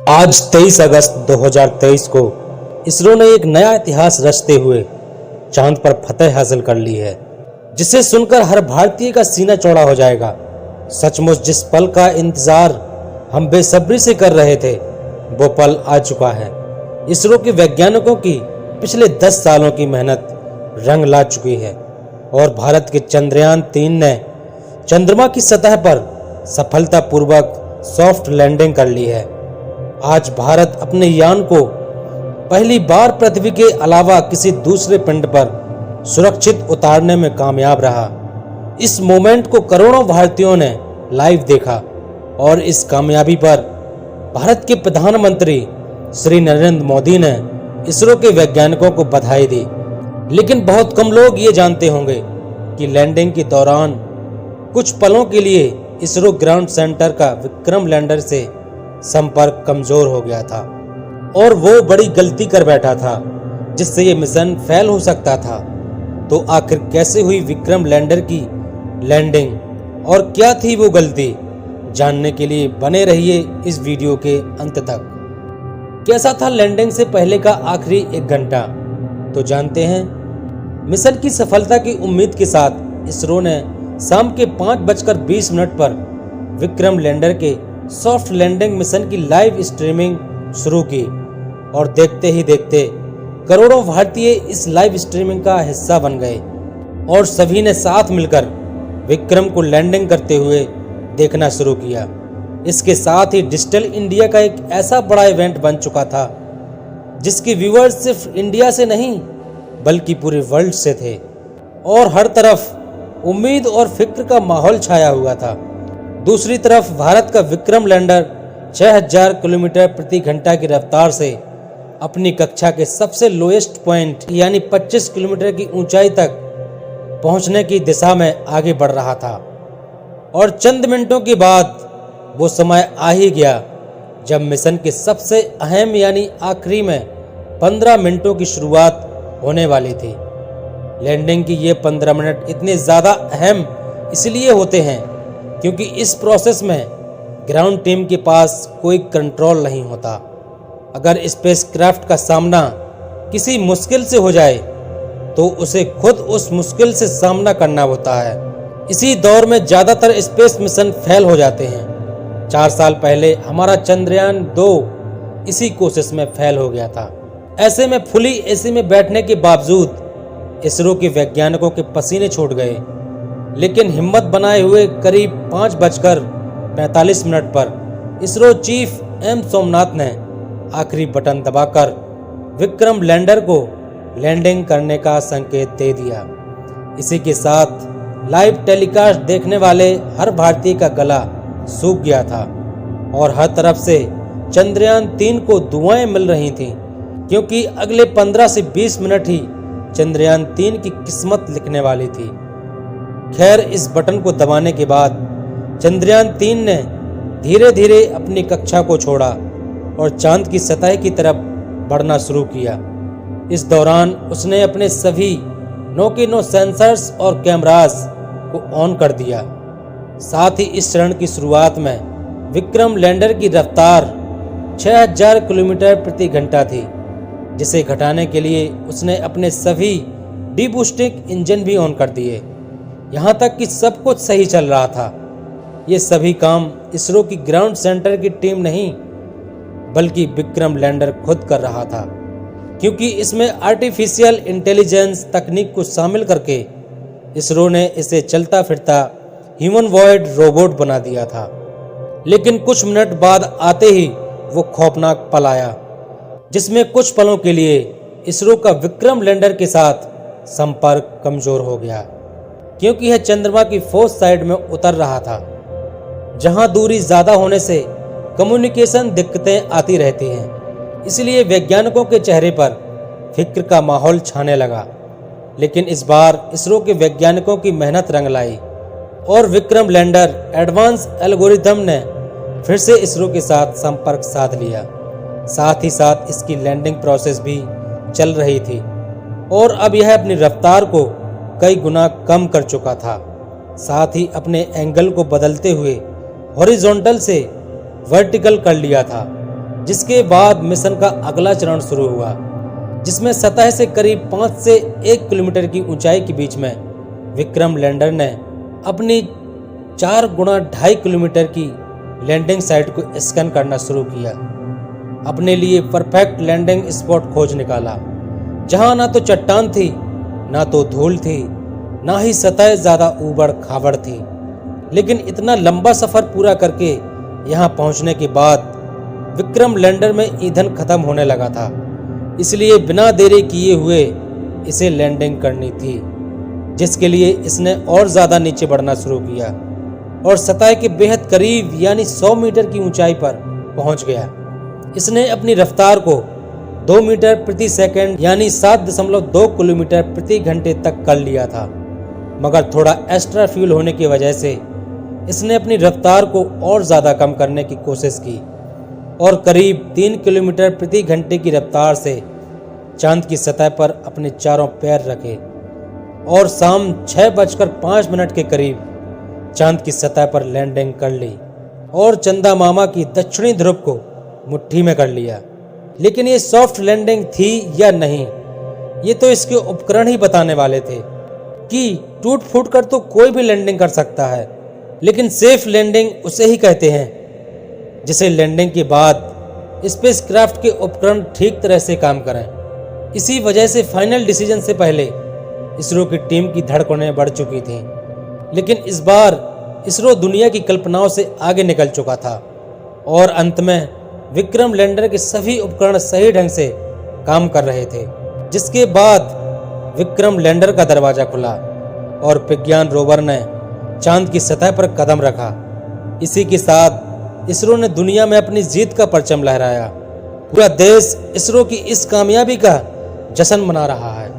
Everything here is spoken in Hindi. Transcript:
आज 23 अगस्त 2023 को इसरो ने एक नया इतिहास रचते हुए चांद पर फतह हासिल कर ली है, जिसे सुनकर हर भारतीय का सीना चौड़ा हो जाएगा। सचमुच जिस पल का इंतजार हम बेसब्री से कर रहे थे, वो पल आ चुका है। इसरो के वैज्ञानिकों की पिछले 10 सालों की मेहनत रंग ला चुकी है और भारत के चंद्रयान 3 ने चंद्रमा की सतह पर सफलतापूर्वक सॉफ्ट लैंडिंग कर ली है। आज भारत अपने यान को पहली बार पृथ्वी के अलावा किसी दूसरे पिंड पर सुरक्षित उतारने में कामयाब रहा। इस मोमेंट को करोड़ों भारतीयों ने लाइव देखा और इस कामयाबी पर भारत के प्रधानमंत्री श्री नरेंद्र मोदी ने इसरो के वैज्ञानिकों को बधाई दी। लेकिन बहुत कम लोग ये जानते होंगे कि लैंडिंग के दौरान कुछ पलों के लिए इसरो ग्राउंड सेंटर का विक्रम लैंडर से संपर्क कमजोर हो गया था और वो बड़ी गलती कर बैठा था, जिससे ये मिशन फेल हो सकता था। तो आखिर कैसे हुई विक्रम लैंडर की लैंडिंग और क्या थी वो गलती, जानने के लिए बने रहिए इस वीडियो के अंत तक। कैसा था लैंडिंग से पहले का आखिरी 1 घंटा, तो जानते हैं। मिशन की सफलता की उम्मीद के साथ इसरो ने शाम के 5:20 पर विक्रम लैंडर के सॉफ्ट लैंडिंग मिशन की लाइव स्ट्रीमिंग शुरू की और देखते ही देखते करोड़ों भारतीय इस लाइव स्ट्रीमिंग का हिस्सा बन गए और सभी ने साथ मिलकर विक्रम को लैंडिंग करते हुए देखना शुरू किया। इसके साथ ही डिजिटल इंडिया का एक ऐसा बड़ा इवेंट बन चुका था जिसके व्यूअर्स सिर्फ इंडिया से नहीं बल्कि पूरे वर्ल्ड से थे और हर तरफ उम्मीद और फिक्र का माहौल छाया हुआ था। दूसरी तरफ भारत का विक्रम लैंडर 6000 किलोमीटर प्रति घंटा की रफ्तार से अपनी कक्षा के सबसे लोएस्ट पॉइंट यानी 25 किलोमीटर की ऊंचाई तक पहुंचने की दिशा में आगे बढ़ रहा था और चंद मिनटों के बाद वो समय आ ही गया जब मिशन के सबसे अहम यानी आखिरी में 15 मिनटों की शुरुआत होने वाली थी। लैंडिंग की ये 15 मिनट इतने ज़्यादा अहम इसलिए होते हैं क्योंकि इस प्रोसेस में ग्राउंड टीम के पास कोई कंट्रोल नहीं होता। अगर स्पेसक्राफ्ट का सामना किसी मुश्किल से हो जाए तो उसे खुद उस मुश्किल से सामना करना होता है। इसी दौर में ज़्यादातर स्पेस मिशन फेल हो जाते हैं। 4 साल पहले हमारा चंद्रयान 2 इसी कोशिश में फेल हो गया था। ऐसे में फुली एसी में बैठने के बावजूद इसरो के वैज्ञानिकों के पसीने छूट गए, लेकिन हिम्मत बनाए हुए करीब 5:45 पर इसरो चीफ एम सोमनाथ ने आखिरी बटन दबाकर विक्रम लैंडर को लैंडिंग करने का संकेत दे दिया। इसी के साथ लाइव टेलीकास्ट देखने वाले हर भारतीय का गला सूख गया था और हर तरफ से चंद्रयान 3 को दुआएं मिल रही थीं, क्योंकि अगले 15 से 20 मिनट ही चंद्रयान 3 की किस्मत लिखने वाली थी। खैर, इस बटन को दबाने के बाद चंद्रयान 3 ने धीरे धीरे अपनी कक्षा को छोड़ा और चांद की सतह की तरफ बढ़ना शुरू किया। इस दौरान उसने अपने सभी 9 के 9 सेंसर्स और कैमरास को ऑन कर दिया। साथ ही इस चरण की शुरुआत में विक्रम लैंडर की रफ्तार 6000 किलोमीटर प्रति घंटा थी, जिसे घटाने के लिए उसने अपने सभी डीबूस्टिंग इंजन भी ऑन कर दिए। यहाँ तक कि सब कुछ सही चल रहा था। ये सभी काम इसरो की ग्राउंड सेंटर की टीम नहीं बल्कि विक्रम लैंडर खुद कर रहा था, क्योंकि इसमें आर्टिफिशियल इंटेलिजेंस तकनीक को शामिल करके इसरो ने इसे चलता फिरता ह्यूमनवॉइड रोबोट बना दिया था। लेकिन कुछ मिनट बाद आते ही वो खौफनाक पल आया, जिसमें कुछ पलों के लिए इसरो का विक्रम लैंडर के साथ संपर्क कमजोर हो गया, क्योंकि यह चंद्रमा की फोर्थ साइड में उतर रहा था, जहां दूरी ज्यादा होने से कम्युनिकेशन दिक्कतें आती रहती हैं। इसलिए वैज्ञानिकों के चेहरे पर फिक्र का माहौल छाने लगा। लेकिन इस बार इसरो के वैज्ञानिकों की मेहनत रंग लाई और विक्रम लैंडर एडवांस एल्गोरिथम ने फिर से इसरो के साथ संपर्क साध लिया। साथ ही साथ इसकी लैंडिंग प्रोसेस भी चल रही थी और अब यह अपनी रफ्तार को कई गुना कम कर चुका था। साथ ही अपने एंगल को बदलते हुए हॉरिजॉन्टल से वर्टिकल कर लिया था जिसके बाद मिशन का अगला चरण शुरू हुआ, जिसमें सतह से करीब 5 से 1 किलोमीटर की ऊंचाई के बीच में विक्रम लैंडर ने अपनी 4 गुणा 2.5 किलोमीटर की लैंडिंग साइट को स्कैन करना शुरू किया। अपने लिए परफेक्ट लैंडिंग स्पॉट खोज निकाला, जहां ना तो चट्टान थी, ना तो धूल थी, ना ही सतह ज्यादा ऊबड़ खाबड़ थी। लेकिन इतना लंबा सफर पूरा करके यहां पहुंचने के बाद विक्रम लैंडर में ईंधन खत्म होने लगा था, इसलिए बिना देरी किए हुए इसे लैंडिंग करनी थी, जिसके लिए इसने और ज्यादा नीचे बढ़ना शुरू किया और सतह के बेहद करीब यानी 100 मीटर की ऊंचाई पर पहुंच गया। इसने अपनी रफ्तार को 2 मीटर प्रति सेकंड यानी 7.2 किलोमीटर प्रति घंटे तक कर लिया था, मगर थोड़ा एक्स्ट्रा फ्यूल होने की वजह से इसने अपनी रफ्तार को और ज़्यादा कम करने की कोशिश की और करीब 3 किलोमीटर प्रति घंटे की रफ्तार से चांद की सतह पर अपने चारों पैर रखे और शाम 6:05 के करीब चांद की सतह पर लैंडिंग कर ली और चंदा मामा की दक्षिणी ध्रुव को मुट्ठी में कर लिया। लेकिन ये सॉफ्ट लैंडिंग थी या नहीं, ये तो इसके उपकरण ही बताने वाले थे कि टूट फूट कर तो कोई भी लैंडिंग कर सकता है, लेकिन सेफ लैंडिंग उसे ही कहते हैं जिसे लैंडिंग के बाद स्पेसक्राफ्ट के उपकरण ठीक तरह से काम करें। इसी वजह से फाइनल डिसीजन से पहले इसरो की टीम की धड़कनें बढ़ चुकी थी, लेकिन इस बार इसरो दुनिया की कल्पनाओं से आगे निकल चुका था और अंत में विक्रम लैंडर के सभी उपकरण सही ढंग से काम कर रहे थे, जिसके बाद विक्रम लैंडर का दरवाजा खुला और विज्ञान रोवर ने चांद की सतह पर कदम रखा। इसी के साथ इसरो ने दुनिया में अपनी जीत का परचम लहराया। पूरा देश इसरो की इस कामयाबी का जश्न मना रहा है।